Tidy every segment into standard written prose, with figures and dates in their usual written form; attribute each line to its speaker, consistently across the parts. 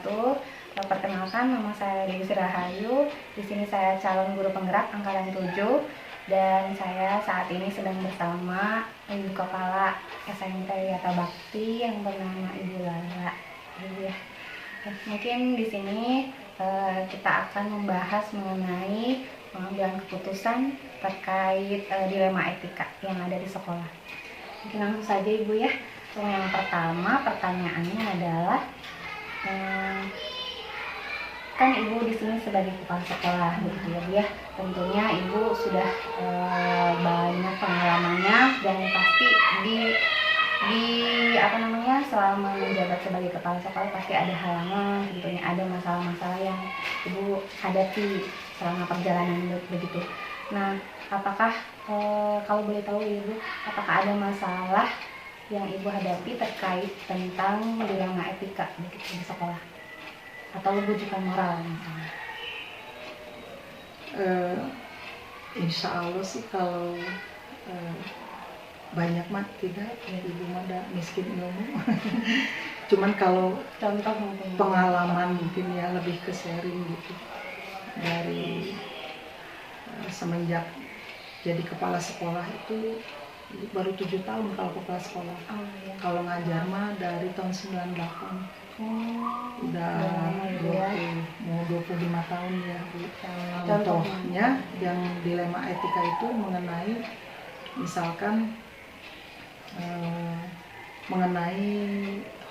Speaker 1: wabarakatuh. Perkenalkan, nama saya Dewi Rahayu. Di sini saya calon guru penggerak angkatan 7 dan saya saat ini sedang bersama Ibu Kepala SMP Wiyata Bakti yang bernama Ibu Lala. Ya. Mungkin di sini kita akan membahas mengenai pengambilan keputusan terkait dilema etika yang ada di sekolah. Mungkin langsung saja Ibu ya. Yang pertama pertanyaannya adalah kan Ibu di sini sebagai kepala sekolah gitu ya. Tentunya Ibu sudah banyak pengalamannya dan pasti selama menjabat sebagai kepala sekolah pasti ada halangan, tentunya ada masalah-masalah yang Ibu hadapi selama perjalanan begitu. Nah, apakah kalau boleh tahu Ibu, apakah ada masalah yang Ibu hadapi terkait tentang dilema etika begitu di sekolah atau rujukan moral misalnya?
Speaker 2: Insya Allah sih kalau banyak mah tidak, ya Ibu mah miskin ilmu. Cuman kalau
Speaker 1: Contoh mungkin
Speaker 2: pengalaman mungkin ya lebih ke sharing gitu dari semenjak jadi kepala sekolah itu baru 7 tahun kalau kepala sekolah.
Speaker 1: iya.
Speaker 2: Kalau ngajar mah dari tahun 98. Udah 25 tahun ya Bu. Contohnya yang dilema etika itu mengenai misalkan mengenai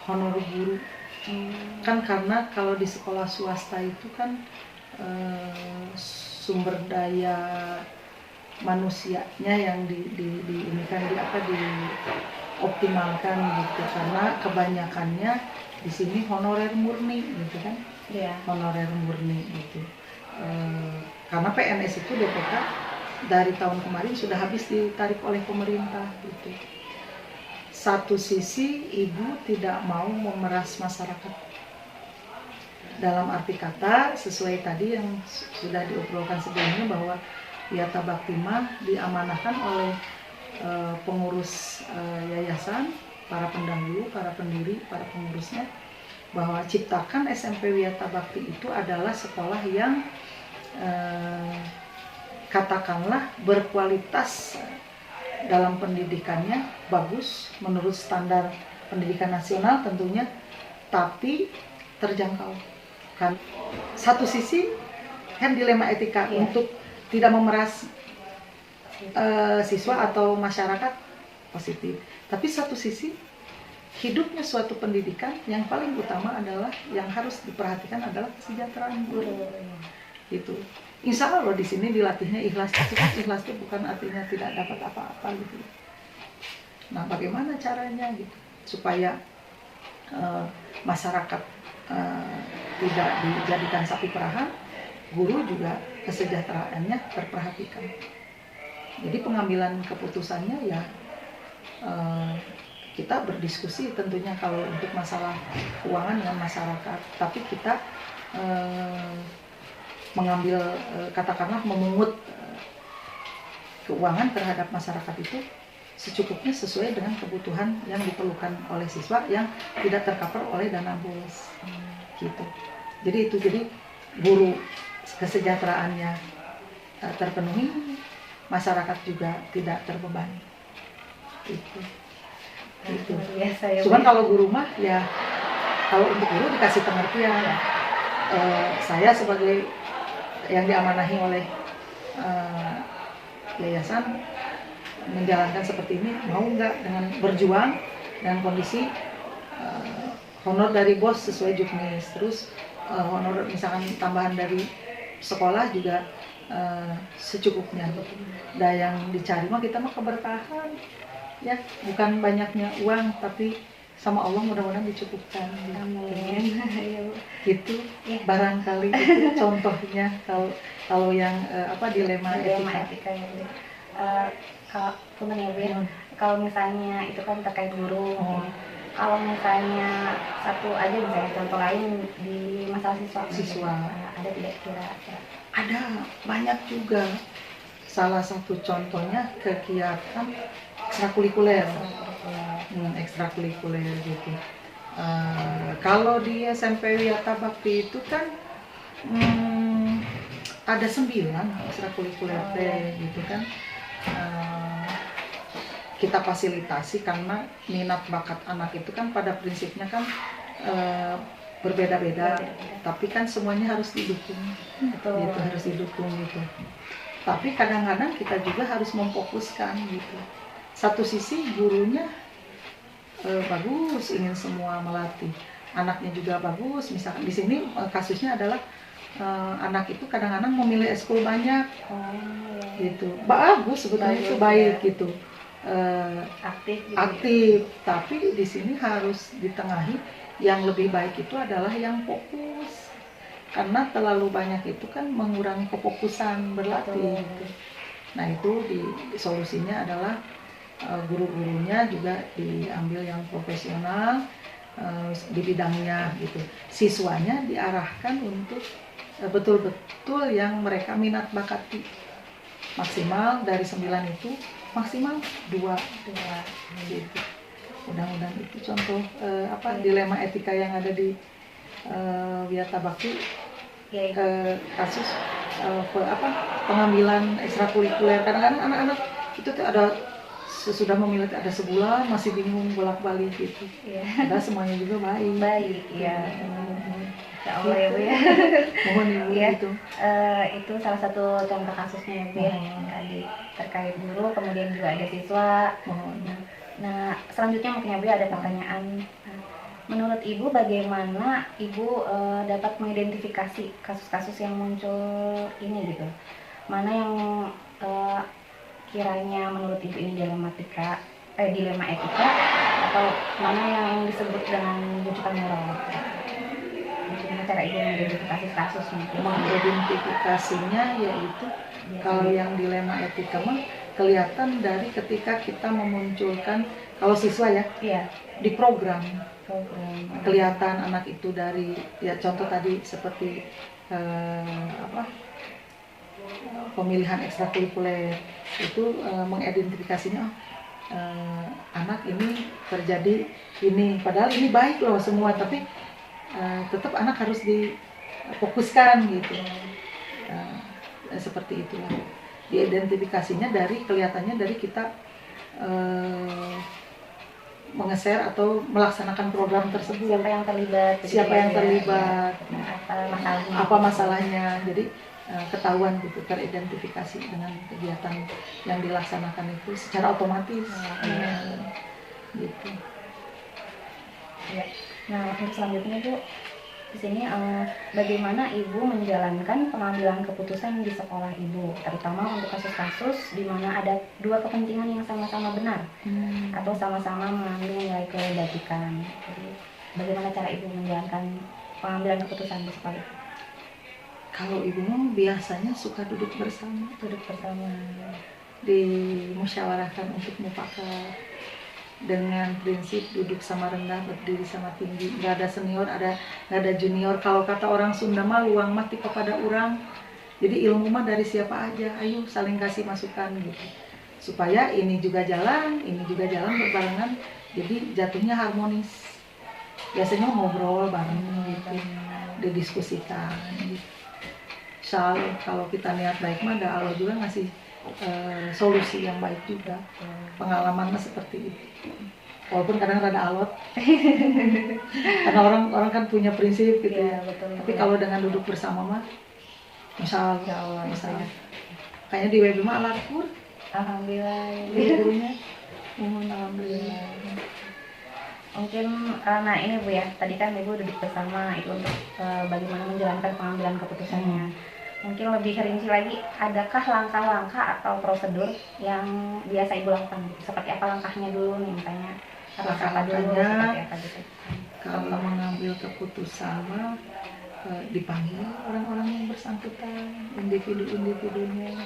Speaker 2: honor guru. Kan karena kalau di sekolah swasta itu kan sumber daya manusianya yang dioptimalkan gitu, karena kebanyakannya di sini honorer murni gitu kan. Honorer murni gitu. Karena PNS itu DPK dari tahun kemarin sudah habis ditarik oleh pemerintah gitu. Satu sisi Ibu tidak mau memeras masyarakat, dalam arti kata sesuai tadi yang sudah diobrolkan sebelumnya bahwa Wiyata Bakti mah diamanahkan oleh pengurus yayasan, para pendahulu, para pendiri, para pengurusnya, bahwa ciptakan SMP Wiyata Bakti itu adalah sekolah yang katakanlah berkualitas dalam pendidikannya, bagus menurut standar pendidikan nasional tentunya, tapi terjangkau. Kan satu sisi kan dilema etika untuk tidak memeras siswa atau masyarakat positif, tapi satu sisi hidupnya suatu pendidikan yang paling utama adalah yang harus diperhatikan adalah kesejahteraan guru. Gitu. Insya Allah di sini dilatihnya ikhlas. Ikhlas itu bukan artinya tidak dapat apa-apa gitu. Nah, bagaimana caranya gitu supaya masyarakat tidak dijadikan sapi perahan, guru juga kesejahteraannya terperhatikan. Jadi pengambilan keputusannya ya kita berdiskusi tentunya kalau untuk masalah keuangan dengan masyarakat, tapi kita mengambil katakanlah memungut keuangan terhadap masyarakat itu secukupnya sesuai dengan kebutuhan yang diperlukan oleh siswa yang tidak tercover oleh dana BOS gitu. Jadi guru kesejahteraannya terpenuhi, masyarakat juga tidak terbebani. Itu. Cuman kalau guru mah ya, kalau untuk guru dikasih pengertian. Saya sebagai yang diamanahi oleh yayasan menjalankan seperti ini, mau nggak dengan berjuang dengan kondisi honor dari bos sesuai juknis, terus honor misalkan tambahan dari sekolah juga secukupnya. Dan yang dicari mah kita mah keberkahan ya, bukan banyaknya uang tapi sama Allah mudah-mudahan dicukupkan.
Speaker 1: Amin.
Speaker 2: Gitu barangkali itu contohnya kalau yang dilema etika
Speaker 1: ya. Kalau misalnya itu kan terkait guru. Kalau misalnya satu aja misalnya contoh lain di masalah siswa. Ada tidak kira-kira?
Speaker 2: Ada banyak juga. Salah satu contohnya kegiatan ekstrakurikuler. Ekstrakurikuler gitu. Kalau di SMP Wiyata Bakti itu kan ada 9 ekstrakurikuler gitu kan. Kita fasilitasi karena minat bakat anak itu kan pada prinsipnya kan berbeda-beda, tapi kan semuanya harus didukung. Betul. Gitu, harus didukung gitu. Tapi kadang-kadang kita juga harus memfokuskan gitu. Satu sisi gurunya bagus, ingin semua melatih, anaknya juga bagus. Misalkan di sini kasusnya adalah anak itu kadang-kadang memilih ekskul banyak, gitu. Bagus sebetulnya itu baik ya. Gitu. Aktif, tapi di sini harus ditengahi yang lebih baik itu adalah yang fokus, karena terlalu banyak itu kan mengurangi kefokusan berlatih. Gitu. Nah itu solusinya adalah guru-gurunya juga diambil yang profesional di bidangnya gitu. Siswanya diarahkan untuk betul-betul yang mereka minat bakati. Maksimal dari 9 itu maksimal 2 gitu. Mudah-mudahan itu contoh dilema etika yang ada di Wiyata Bakti, kasus pengambilan ekstrakurikuler. Kadang-kadang anak-anak itu ada sesudah memilih ada sebulan masih bingung bolak-balik gitu. Padahal semuanya juga baik.
Speaker 1: Ya Allah ya Bu ya.
Speaker 2: Mohon Ibu gitu.
Speaker 1: Itu salah satu contoh kasusnya ya Bu ya. Tadi terkait guru, kemudian juga ada siswa. Nah selanjutnya mungkin ya Bu ada pertanyaan. Menurut Ibu bagaimana Ibu dapat mengidentifikasi kasus-kasus yang muncul ini gitu? Mana yang kiranya menurut Ibu ini dilema etika atau mana yang disebut dengan bujukan moral? Bagaimana cara Ibu mengidentifikasi kasus mungkin?
Speaker 2: Mengidentifikasinya yaitu kalau yang dilema etika mah kelihatan dari ketika kita memunculkan, kalau siswa ya di program. Kelihatan anak itu dari contoh tadi seperti pemilihan ekstrakurikuler itu mengidentifikasinya anak ini terjadi ini, padahal ini baik loh semua, tapi tetap anak harus difokuskan gitu. Seperti itulah diidentifikasinya kelihatannya dari kita mengeser atau melaksanakan program tersebut. Siapa yang terlibat, apa masalahnya, jadi ketahuan gitu, teridentifikasi dengan kegiatan yang dilaksanakan itu secara otomatis. Gitu.
Speaker 1: Nah untuk selanjutnya Bu, di sini bagaimana Ibu menjalankan pengambilan keputusan di sekolah Ibu, terutama untuk kasus-kasus di mana ada dua kepentingan yang sama-sama benar atau sama-sama mengandung nilai kebajikan. Jadi bagaimana cara Ibu menjalankan pengambilan keputusan di sekolah Ibu?
Speaker 2: Kalau Ibu biasanya suka duduk bersama, dimusyawarahkan untuk mufakat dengan prinsip duduk sama rendah, berdiri sama tinggi, nggak ada senior, nggak ada junior. Kalau kata orang Sunda mah luang mati kepada orang. Jadi ilmu mah dari siapa aja, ayo saling kasih masukan gitu, supaya ini juga jalan berbarengan, jadi jatuhnya harmonis. Biasanya ngobrol bareng gitu, didiskusikan gitu. Kalau kita niat baik mah Allah juga ngasih solusi yang baik juga. Pengalamannya seperti itu. Walaupun kadang rada alot, karena orang kan punya prinsip gitu.
Speaker 1: Betul,
Speaker 2: tapi kalau dengan duduk bersama mah, misalnya kayaknya di WB mah alarkur.
Speaker 1: Alhamdulillah.
Speaker 2: Gurunya, alhamdulillah.
Speaker 1: Mungkin nah ini Bu ya, tadi kan Ibu duduk bersama itu untuk bagaimana menjalankan pengambilan keputusannya. Mungkin lebih rinci lagi, adakah langkah-langkah atau prosedur yang biasa Ibu lakukan? Seperti apa langkahnya dulu nih, misalnya
Speaker 2: langkah-langkahnya gitu. Kalau mengambil keputusan dipanggil orang-orang yang bersangkutan, individu-individunya,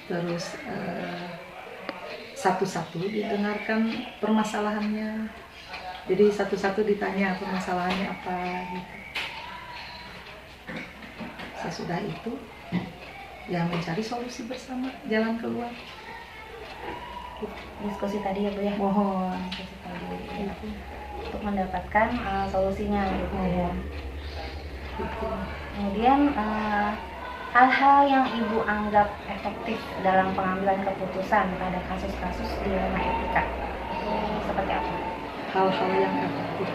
Speaker 2: terus satu-satu didengarkan permasalahannya, jadi satu-satu ditanya permasalahannya apa gitu. Sesudah itu ya mencari solusi bersama, jalan keluar.
Speaker 1: diskusi tadi ya Bu ya.
Speaker 2: Mohon
Speaker 1: Diskusi tadi ya. Untuk mendapatkan solusinya gitu ya. Kemudian hal-hal yang Ibu anggap efektif dalam pengambilan keputusan pada kasus-kasus dilema etika itu seperti apa?
Speaker 2: Hal-hal yang efektif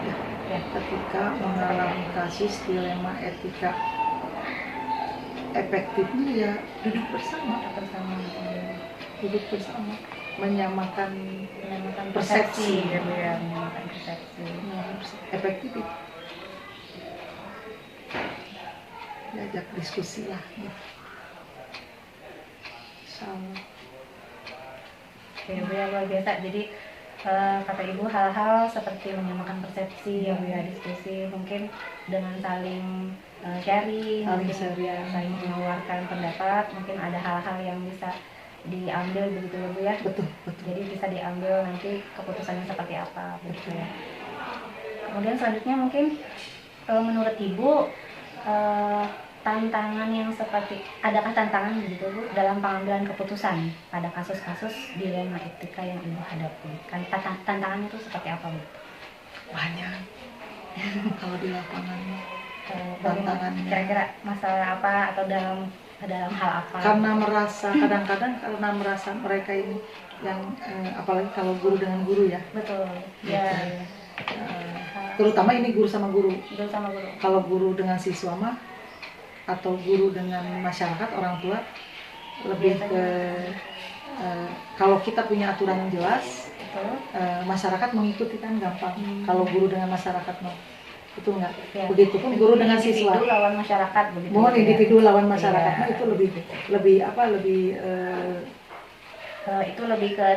Speaker 2: ya ketika mengalami kasus dilema etika, efektifnya ya duduk bersama, duduk bersama, menyamakan persepsi
Speaker 1: gitu ya, menyamakan persepsi.
Speaker 2: Efektif itu diajak diskusi lah gitu. Sama.
Speaker 1: Ya Bu ya, luar biasa. Jadi kata Ibu hal-hal seperti menyamakan persepsi ya Bu ya, diskusi mungkin dengan saling sharing, saling mengeluarkan pendapat, mungkin ada hal-hal yang bisa diambil begitu ya Bu ya.
Speaker 2: Betul.
Speaker 1: Jadi bisa diambil nanti keputusannya seperti apa begitu ya. Kemudian selanjutnya mungkin menurut Ibu tantangan yang seperti, adakah tantangan begitu Bu dalam pengambilan keputusan pada kasus-kasus dilema etika yang Ibu hadapi? Kan tantangannya itu seperti apa Bu?
Speaker 2: Banyak. Kalau di lapangan
Speaker 1: tantangannya kira-kira masalah apa atau dalam hal apa?
Speaker 2: Karena merasa kadang-kadang karena merasa mereka ini yang apalagi kalau guru dengan guru ya.
Speaker 1: Betul. Ya.
Speaker 2: Terutama ini guru sama guru.
Speaker 1: Guru sama guru.
Speaker 2: Kalau guru dengan siswa mah atau guru dengan masyarakat, orang tua lebih ke kalau kita punya aturan yang jelas, masyarakat mengikuti kan gampang. Kalau guru dengan masyarakat mah itu enggak. Ya. Begitupun guru dengan siswa.
Speaker 1: Individu lawan masyarakat begitu.
Speaker 2: Mohon individu lawan masyarakat mah itu lebih
Speaker 1: itu lebih ke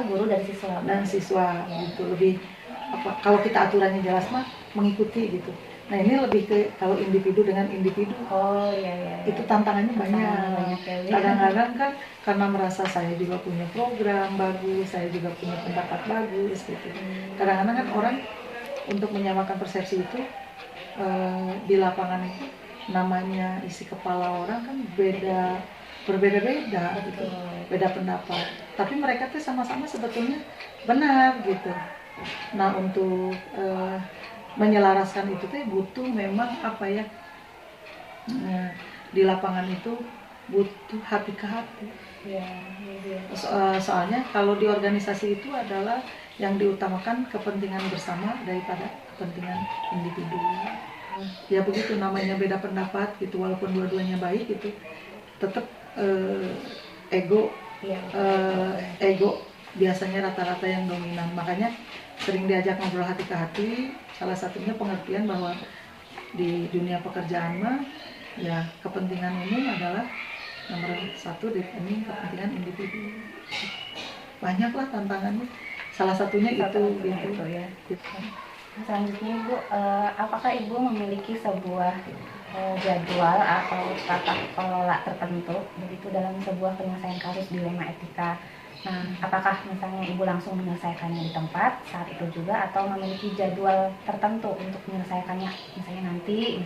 Speaker 1: guru dan siswa.
Speaker 2: Dan siswa gitu lebih kalau kita aturannya jelas mah mengikuti gitu. Nah ini lebih ke kalau individu dengan individu.
Speaker 1: Oh iya.
Speaker 2: Itu tantangannya banyak. Kadang-kadang kan karena merasa saya juga punya program bagus, saya juga punya pendapat bagus gitu. Kadang-kadang kan orang untuk menyamakan persepsi itu di lapangan itu namanya isi kepala orang kan berbeda-beda gitu, beda pendapat. Tapi mereka tuh sama-sama sebetulnya benar gitu. Nah untuk menyelaraskan itu tuh butuh memang di lapangan itu butuh hati ke hati.
Speaker 1: Ya.
Speaker 2: Soalnya kalau di organisasi itu adalah yang diutamakan kepentingan bersama daripada kepentingan individu. Ya begitu, namanya beda pendapat gitu, walaupun dua-duanya baik itu tetap ego biasanya rata-rata yang dominan. Makanya sering diajak ngobrol hati ke hati. Salah satunya pengertian bahwa di dunia pekerjaan mah ya kepentingan umum adalah nomor satu dibanding kepentingan individu. Banyaklah tantangannya. Salah satunya itu
Speaker 1: ya. Selanjutnya Ibu, apakah Ibu memiliki sebuah jadwal atau tata kelola tertentu begitu dalam sebuah penyelesaian kasus dilema etika? Nah, apakah misalnya Ibu langsung menyelesaikannya di tempat saat itu juga atau memiliki jadwal tertentu untuk menyelesaikannya? Misalnya nanti,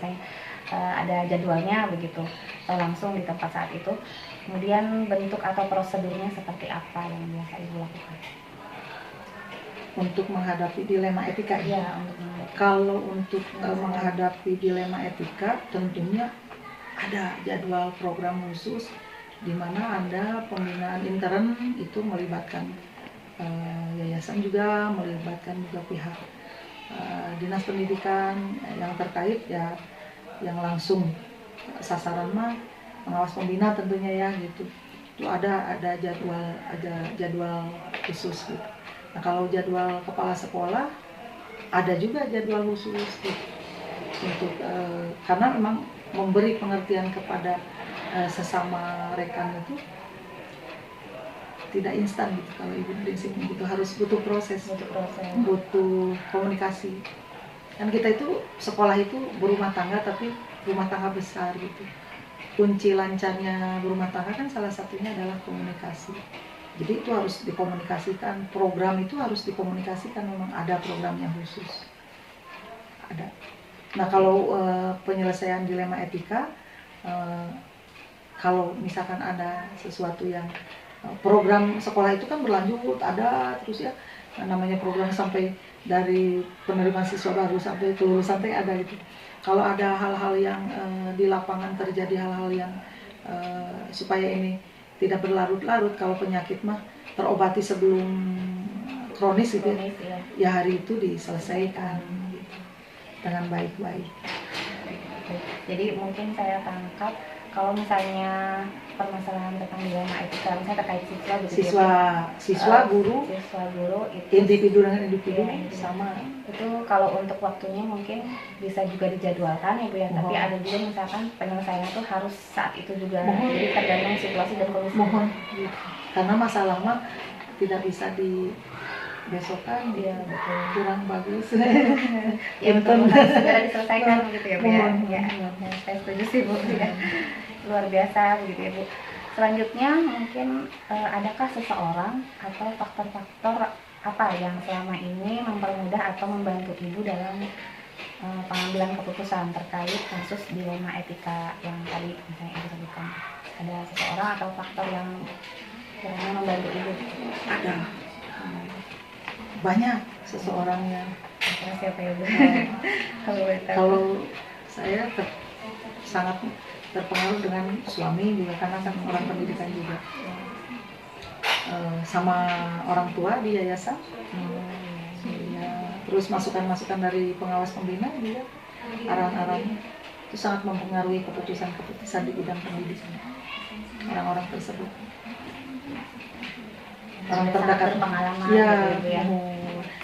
Speaker 1: ada jadwalnya begitu, atau langsung di tempat saat itu. Kemudian bentuk atau prosedurnya seperti apa yang biasa Ibu lakukan?
Speaker 2: Untuk menghadapi dilema etika
Speaker 1: ya?
Speaker 2: Kalau untuk menghadapi dilema etika tentunya ada jadwal program khusus di mana ada pembinaan intern itu melibatkan yayasan juga, melibatkan juga pihak dinas pendidikan yang terkait ya, yang langsung sasaran mah pengawas pembina tentunya ya gitu. Itu ada jadwal khusus gitu. Nah kalau jadwal kepala sekolah ada juga jadwal khusus gitu. Untuk karena memang memberi pengertian kepada sesama rekan itu tidak instan gitu. Kalau Ibu prinsipnya gitu harus butuh proses, butuh komunikasi. Kan kita itu sekolah itu berumah tangga tapi rumah tangga besar gitu. Kunci lancarnya berumah tangga kan salah satunya adalah komunikasi. Jadi itu harus dikomunikasikan, program itu harus dikomunikasikan, memang ada program yang khusus. Ada. Nah kalau penyelesaian dilema etika, kalau misalkan ada sesuatu yang program sekolah itu kan berlanjut, ada terus ya, namanya program sampai dari penerimaan siswa baru sampai kelulusan teh ada gitu. Kalau ada hal-hal yang di lapangan terjadi hal-hal yang supaya ini tidak berlarut-larut, kalau penyakit mah terobati sebelum kronis gitu ya hari itu diselesaikan gitu, dengan baik-baik.
Speaker 1: Jadi mungkin saya tangkap kalau misalnya permasalahan tentang dilema etika misalnya terkait siswa gitu
Speaker 2: siswa guru
Speaker 1: itu
Speaker 2: individu dengan individu sama
Speaker 1: itu kalau untuk waktunya mungkin bisa juga dijadwalkan ya Bu ya, tapi ada juga misalkan penyelesaiannya tuh harus saat itu juga, jadi tergantung situasi dan kondisi.
Speaker 2: Karena masalah mah tidak bisa di besokan dia kurang bagus
Speaker 1: ya betul, harus segera diselesaikan gitu ya Bu ya. Saya setuju sih Bu ya. Luar biasa begitu ya Bu. Selanjutnya mungkin adakah seseorang atau faktor-faktor apa yang selama ini mempermudah atau membantu Ibu dalam pengambilan keputusan terkait kasus dilema etika yang tadi misalnya Ibu sebutkan? Ada seseorang atau faktor yang kiranya membantu Ibu?
Speaker 2: Ada banyak seseorang yang
Speaker 1: siapa ya Bu?
Speaker 2: Kalau saya sangat terpengaruh dengan suami juga karena kan orang pendidikan juga, sama orang tua di yayasan, ya, terus masukan-masukan dari pengawas pembina juga, arahan-arahan itu sangat mempengaruhi keputusan-keputusan di bidang pendidikan orang-orang tersebut. Orang terdekat
Speaker 1: pengalaman
Speaker 2: ya,
Speaker 1: gitu ya.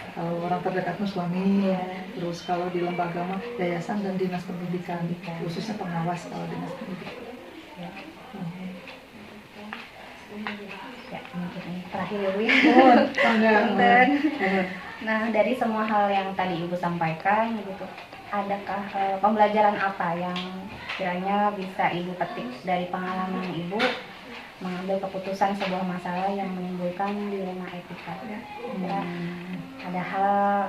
Speaker 2: Kalau orang terdekatnya suami, terus kalau di lembaga mah yayasan dan dinas pendidikan, khususnya pengawas kalau dinas pendidikan.
Speaker 1: Ya, mungkin ini terakhir ya Bu. Nah, dari semua hal yang tadi Ibu sampaikan gitu, adakah pembelajaran apa yang kiranya bisa Ibu petik dari pengalaman Ibu mengambil keputusan sebuah masalah yang menimbulkan dilema etika? Ada hal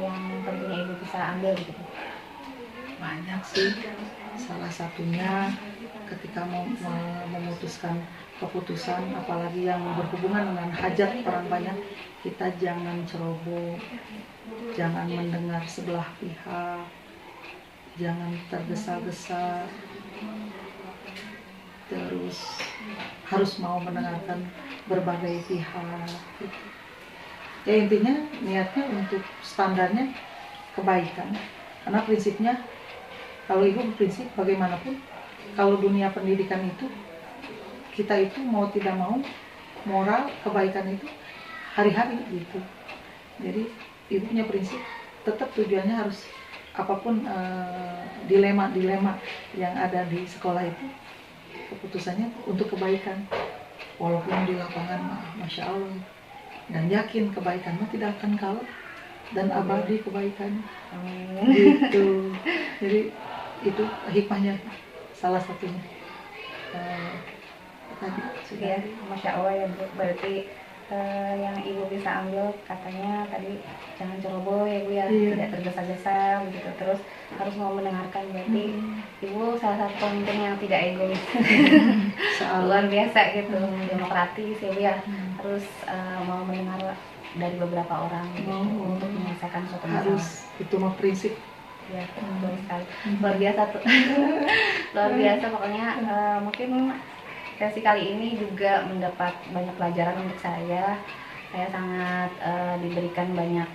Speaker 1: yang tentunya Ibu bisa ambil gitu?
Speaker 2: Banyak sih. Salah satunya ketika mau memutuskan keputusan, apalagi yang berhubungan dengan hajat orang banyak, kita jangan ceroboh, jangan mendengar sebelah pihak, jangan tergesa-gesa, terus harus mau mendengarkan berbagai pihak. Ya intinya niatnya untuk standarnya kebaikan, karena prinsipnya kalau Ibu prinsip bagaimanapun kalau dunia pendidikan itu kita itu mau tidak mau moral kebaikan itu hari-hari gitu. Jadi Ibu punya prinsip tetap tujuannya harus apapun dilema-dilema yang ada di sekolah itu keputusannya untuk kebaikan, walaupun di lapangan Masya Allah, dan yakin kebaikannya tidak akan kalah dan abadi kebaikan. Gitu. Jadi itu hikmahnya salah satunya. Tadi sudah.
Speaker 1: Ya, Masya Allah ya Bu. Berarti yang Ibu bisa ambil katanya tadi jangan ceroboh ya Bu ya, tidak tergesa-gesa begitu, terus harus mau mendengarkan. Berarti Ibu salah satu pemimpin yang tidak egois. Luar biasa gitu, demokratis ya Bu ya. Terus mau mendengar dari beberapa orang untuk menyelesaikan suatu masalah.
Speaker 2: Harus, itu mah prinsip.
Speaker 1: Ya, betul sekali. Luar biasa tuh. Luar biasa pokoknya. Mungkin sesi kali ini juga mendapat banyak pelajaran untuk saya. Saya sangat diberikan banyak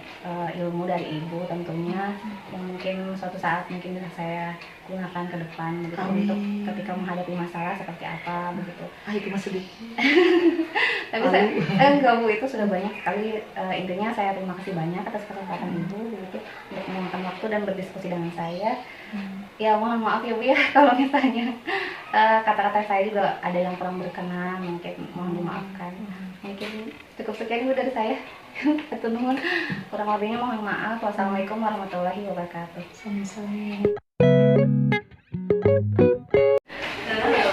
Speaker 1: ilmu dari Ibu tentunya, yang mungkin suatu saat mungkin bisa saya gunakan ke depan begitu, untuk ketika menghadapi masalah seperti apa begitu.
Speaker 2: Itu mah sedih.
Speaker 1: Tapi saya enggak Bu, itu sudah banyak sekali. Intinya saya terima kasih banyak atas kesempatan Ibu begitu untuk meluangkan waktu dan berdiskusi dengan saya. Ya mohon maaf ya Bu ya kalau misalnya kata-kata saya juga ada yang kurang berkenan, mungkin mohon dimaafkan. Mungkin cukup sekian Bu dari saya. Atur nuhun, kurang lebihnya mohon maaf. Wassalamualaikum warahmatullahi wabarakatuh.
Speaker 2: Sama-sama.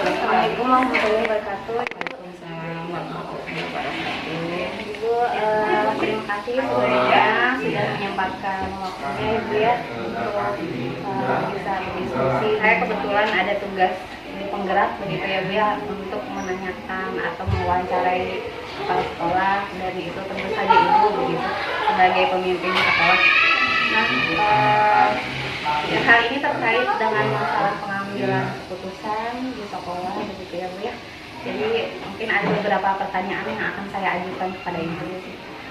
Speaker 1: Assalamualaikum warahmatullahi wabarakatuh.
Speaker 3: Waalaikumsalam warahmatullahi wabarakatuh.
Speaker 1: Ibu, terima kasih sebelumnya sudah menyempatkan waktunya Ibu ya untuk bisa berdiskusi. Saya kebetulan ada tugas di penggerak begitu ya Bu ya, untuk menanyakan atau mewawancarai kepala sekolah, dan itu tentu saja Ibu begitu sebagai pemimpin sekolah. Nah, hal ini terkait dengan masalah pengambilan keputusan di sekolah begitu ya Bu ya. Jadi mungkin ada beberapa pertanyaan yang akan saya ajukan kepada Ibu.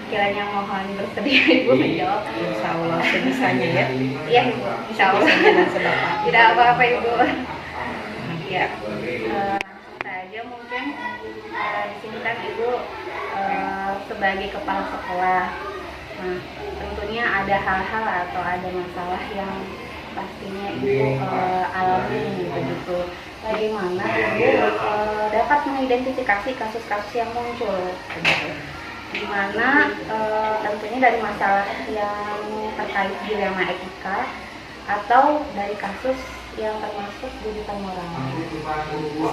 Speaker 1: Kiranya mohon bersedia Ibu menjawab.
Speaker 3: Insya Allah sebisanya ya.
Speaker 1: Iya Ibu, Insya Allah. Tidak apa-apa Ibu. Ya, saja mungkin di sini kan Ibu sebagai kepala sekolah. Nah, tentunya ada hal-hal atau ada masalah yang pastinya Ibu alami begitu. Bagaimana Ibu dapat mengidentifikasi kasus-kasus yang muncul begitu. Di mana tentunya dari masalah yang terkait dilema etika atau dari kasus yang termasuk rujukan moral.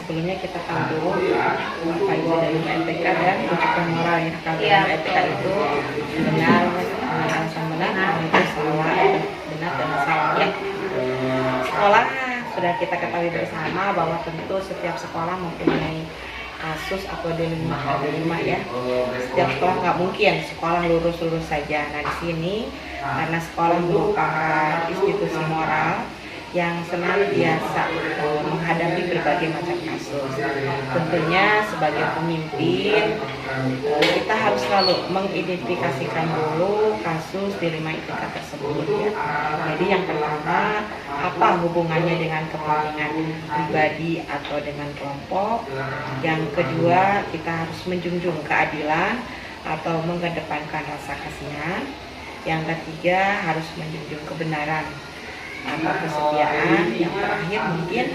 Speaker 3: Sebelumnya kita tahu dulu apa itu dilema etika dan rujukan moral ya. Kalau dilema etika itu benar, alasan benar, itu salah, benar dan salah ya. Sekolah sudah kita ketahui bersama bahwa tentu setiap sekolah mempunyai kasus atau dilema ya. Setiap sekolah nggak mungkin sekolah lurus-lurus saja. Nah di sini karena sekolah merupakan institusi moral yang senantiasa menghadapi berbagai macam kasus. Tentunya sebagai pemimpin kita harus selalu mengidentifikasikan dulu kasus dilema etika tersebut ya. Jadi yang pertama, apa hubungannya dengan kepentingan pribadi atau dengan kelompok. Yang kedua, kita harus menjunjung keadilan atau mengedepankan rasa kasihan. Yang ketiga, harus menjunjung kebenaran atau kesetiaan. Yang terakhir mungkin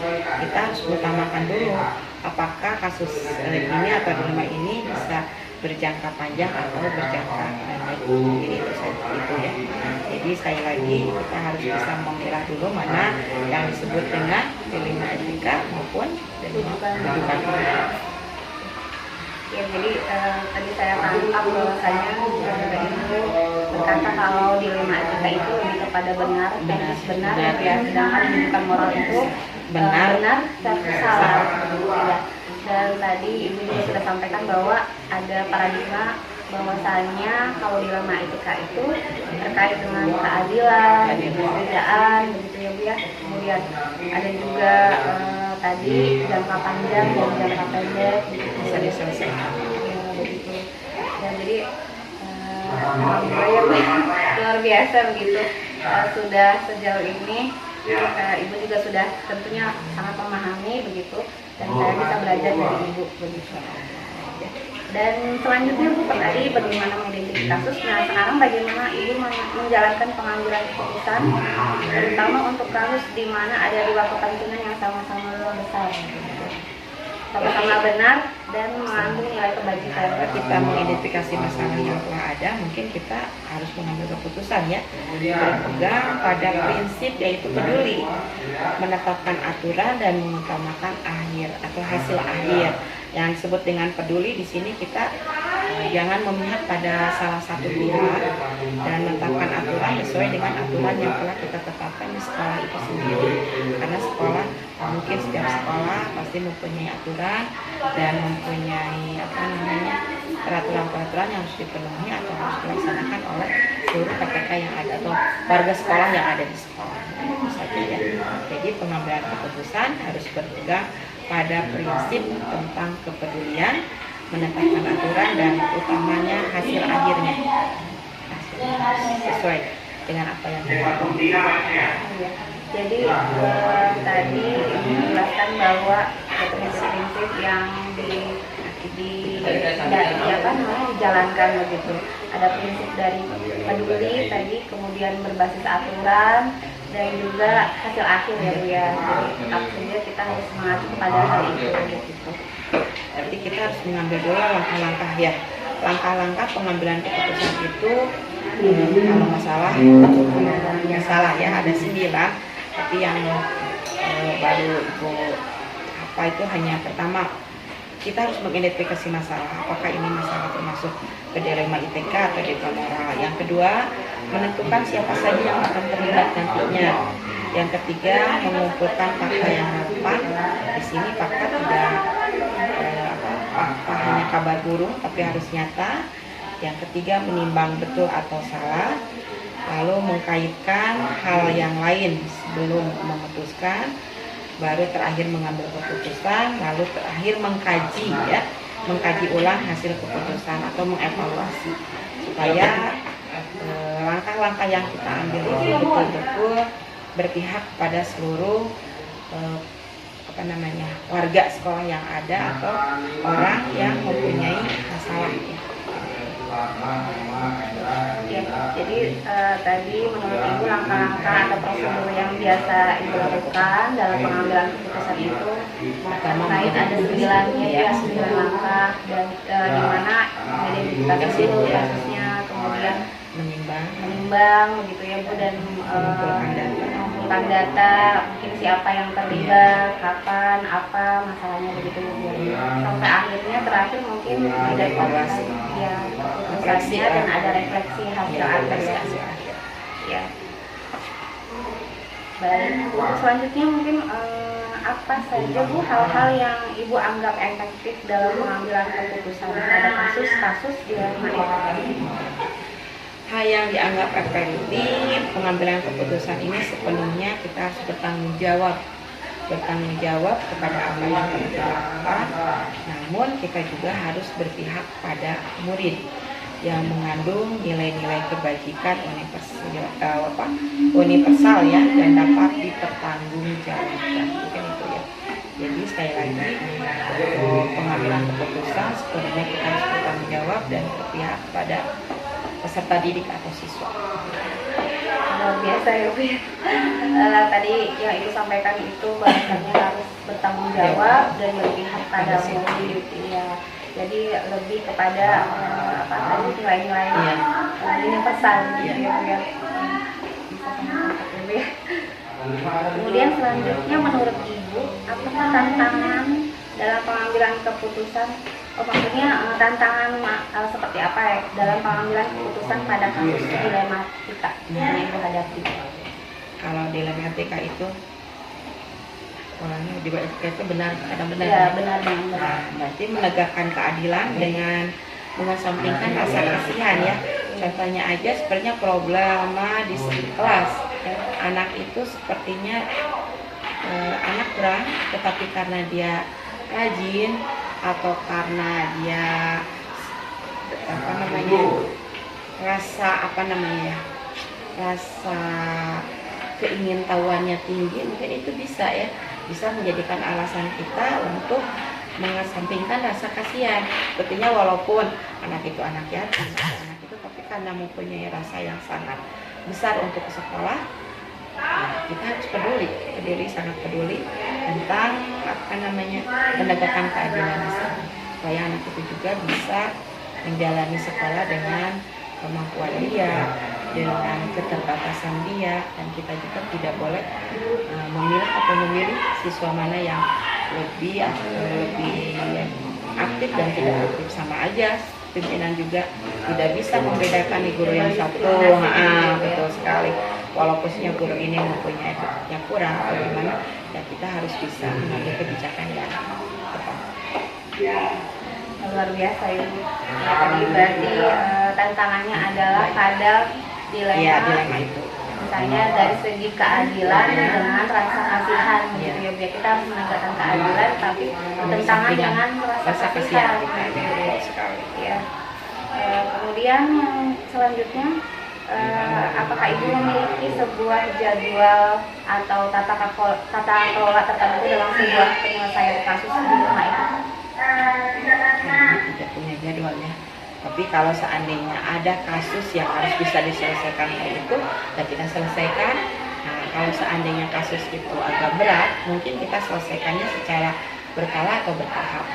Speaker 3: kita harus utamakan dulu apakah kasus ini atau dilema ini bisa berjangka panjang atau berjangka pendek. Jadi itu ya. Jadi sekali lagi kita harus bisa memilah dulu mana yang disebut dengan dilema etika maupun rujukan moral.
Speaker 1: Ya, jadi tadi saya tangkap bahwasanya Ibu berkata kalau dilema etika itu lebih kepada benar ya, sedangkan rujukan moral itu benar versus salah. Ya. Dan tadi Ibu juga sudah sampaikan bahwa ada paradigma bahwasanya kalau dilema etika itu terkait dengan keadilan, perbedaan, begitu ya Bu ya. Kemudian ada juga tadi jangka panjang dan jangka pendek bisa diselesaikan begitu. Dan jadi luar biasa begitu. Sudah sejauh ini Ibu juga sudah tentunya sangat memahami begitu, dan saya bisa belajar dari Ibu begitu. Dan selanjutnya Bu, tadi bagaimana mengidentifikasi kasus. Nah sekarang bagaimana Ibu menjalankan pengambilan keputusan, terutama untuk kasus di mana ada dua kepentingan yang sama-sama besar, sama-sama benar dan mengandung nilai kebajikan.
Speaker 3: Kita mengidentifikasi masalah yang telah ada, mungkin kita harus mengambil keputusan ya, berpegang pada prinsip yaitu peduli, menetapkan aturan dan mengutamakan akhir atau hasil akhir. Yang disebut dengan peduli di sini kita jangan memihak pada salah satu pihak dan menetapkan aturan sesuai dengan aturan yang telah kita tetapkan di sekolah itu sendiri. Karena sekolah, mungkin setiap sekolah pasti mempunyai aturan dan mempunyai peraturan-peraturan yang harus dipenuhi atau harus dilaksanakan oleh seluruh PPK yang ada atau warga sekolah yang ada di sekolah. Itu saja ya. Jadi pengambilan keputusan harus berpegang pada prinsip tentang kepedulian, menetapkan aturan dan utamanya hasil akhirnya sesuai dengan apa yang kita lakukan.
Speaker 1: Jadi tadi menjelaskan bahwa prinsip-prinsip yang dijalankan begitu. Ada prinsip dari peduli tadi, kemudian berbasis aturan, dan juga hasil akhir ya Bu ya. Jadi tetap saja kita harus mengacu kepada hal itu gitu.
Speaker 3: Berarti kita harus mengambil dulu langkah-langkah ya. Langkah-langkah pengambilan keputusan itu kalau masalah ya ada 9, tapi yang baru Ibu apa itu hanya pertama kita harus mengidentifikasi masalah, apakah ini masalah termasuk ke dilema etika atau dilema moral. Yang kedua, menentukan siapa saja yang akan terlibat nantinya. Yang ketiga, mengumpulkan fakta yang relevan. Di sini fakta tidak fakta hanya kabar burung, tapi harus nyata. Yang ketiga, menimbang betul atau salah, lalu mengkaitkan hal yang lain sebelum memutuskan, baru terakhir mengambil keputusan, lalu terakhir mengkaji mengkaji ulang hasil keputusan atau mengevaluasi supaya langkah-langkah yang kita ambil itu betul-betul berpihak pada seluruh warga sekolah yang ada atau orang yang mempunyai masalah.
Speaker 1: Ya, jadi tadi menurut Ibu langkah-langkah atau prosedur yang biasa Ibu lakukan dalam pengambilan keputusan itu terkait ada 9 langkah dan di mana mengidentifikasi dulu kasusnya, kemudian menimbang begitu ya Bu, dan mengumpulkan data, mungkin siapa yang terlibat, kapan, apa masalahnya begitu Bu. Sampai akhirnya terakhir mungkin evaluasi ya keputusannya dan ada refleksi hasil akhir ya. Baik, selanjutnya mungkin apa saja Bu hal-hal yang Ibu anggap efektif dalam pengambilan keputusan pada kasus-kasus di dalam ini?
Speaker 3: Hal yang dianggap efektif pengambilan keputusan ini sepenuhnya kita harus bertanggung jawab kepada apa yang kita lakukan. Namun kita juga harus berpihak pada murid yang mengandung nilai-nilai kebajikan universal ya, dan dapat dipertanggungjawabkan. Mungkin itu ya. Jadi sekali lagi pengambilan keputusan sepenuhnya kita harus bertanggung jawab dan berpihak pada peserta didik atau siswa.
Speaker 1: Luar biasa ya Bu. Tadi yang Ibu sampaikan itu bahasanya harus bertanggung jawab dan berpihak pada murid ya. Jadi lebih kepada nilai-nilai universal gitu ya Bu ya. Bisa sama-sama Bu ya. Kemudian selanjutnya menurut Ibu apa tantangan dalam pengambilan keputusan? Maksudnya tantangan seperti apa ya dalam pengambilan keputusan pada kasus dilematika yang Ibu hadapi?
Speaker 3: Kalau dilematika itu orangnya itu benar.
Speaker 1: Ya, benar.
Speaker 3: Berarti menegakkan keadilan dengan mengesampingkan rasa kasihan ya. Contohnya aja sepertinya problema di kelas. Anak itu sepertinya anak kurang, tetapi karena dia rajin atau karena dia rasa keingintahuannya tinggi, mungkin itu bisa menjadikan alasan kita untuk mengesampingkan rasa kasihan. Sebetulnya walaupun anak itu anak yatim, tapi karena mempunyai rasa yang sangat besar untuk ke sekolah, kita harus sangat peduli tentang penegakan keadilan supaya anak itu juga bisa menjalani sekolah dengan kemampuan dia, dengan keterbatasan dia, dan kita juga tidak boleh memilih siswa mana yang lebih aktif dan tidak aktif. Sama aja pimpinan juga tidak bisa membedakan di guru yang satu. Betul sekali. Walaupun guru ini mempunyai yang kurang atau gimana, ya kita harus bisa mengambil kebijakan yang tepat.
Speaker 1: Luar biasa Ibu. Tadi berarti tantangannya adalah pada dilema
Speaker 3: itu.
Speaker 1: Misalnya dari segi keadilan dengan rasa kasihan gitu ya. Biar kita harus menegakkan keadilan tapi tentangan dengan rasa kasihan. Ya. Kemudian yang selanjutnya, apakah Ibu memiliki sebuah jadwal atau tata kelola tertentu dalam sebuah penyelesaian kasus di rumah itu?
Speaker 3: Tidak punya jadwalnya. Tapi kalau seandainya ada kasus yang harus bisa diselesaikan itu, dan kita selesaikan. Nah, kalau seandainya kasus itu agak berat, mungkin kita selesaikannya secara berkala atau bertahap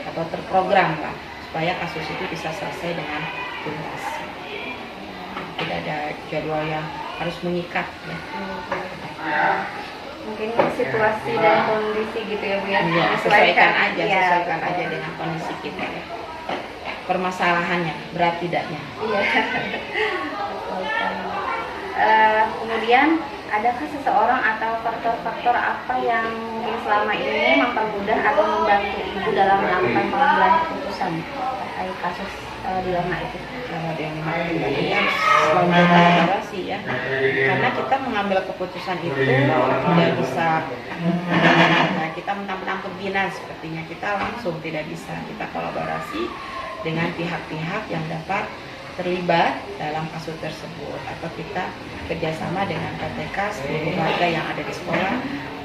Speaker 3: atau terprogram lah, supaya kasus itu bisa selesai dengan tuntas. Tidak ada jadwal yang harus mengikat ya.
Speaker 1: Mungkin situasi dan kondisi gitu ya Bu ya.
Speaker 3: Sesuaikan aja dengan kondisi kita ya. Permasalahannya berat tidaknya.
Speaker 1: Iya. Kemudian adakah seseorang atau faktor-faktor apa yang mungkin selama ini mempermudah atau membantu Ibu dalam melakukan pengambilan keputusan terkait kasus dilema itu?
Speaker 3: Kalau yang ini selalu berkolaborasi ya, karena kita mengambil keputusan itu tidak bisa kita mentang-mentang pimpinan sepertinya, kita langsung tidak bisa. Kita kolaborasi dengan pihak-pihak yang dapat terlibat dalam kasus tersebut, atau kita kerjasama dengan KTK seluruh warga yang ada di sekolah.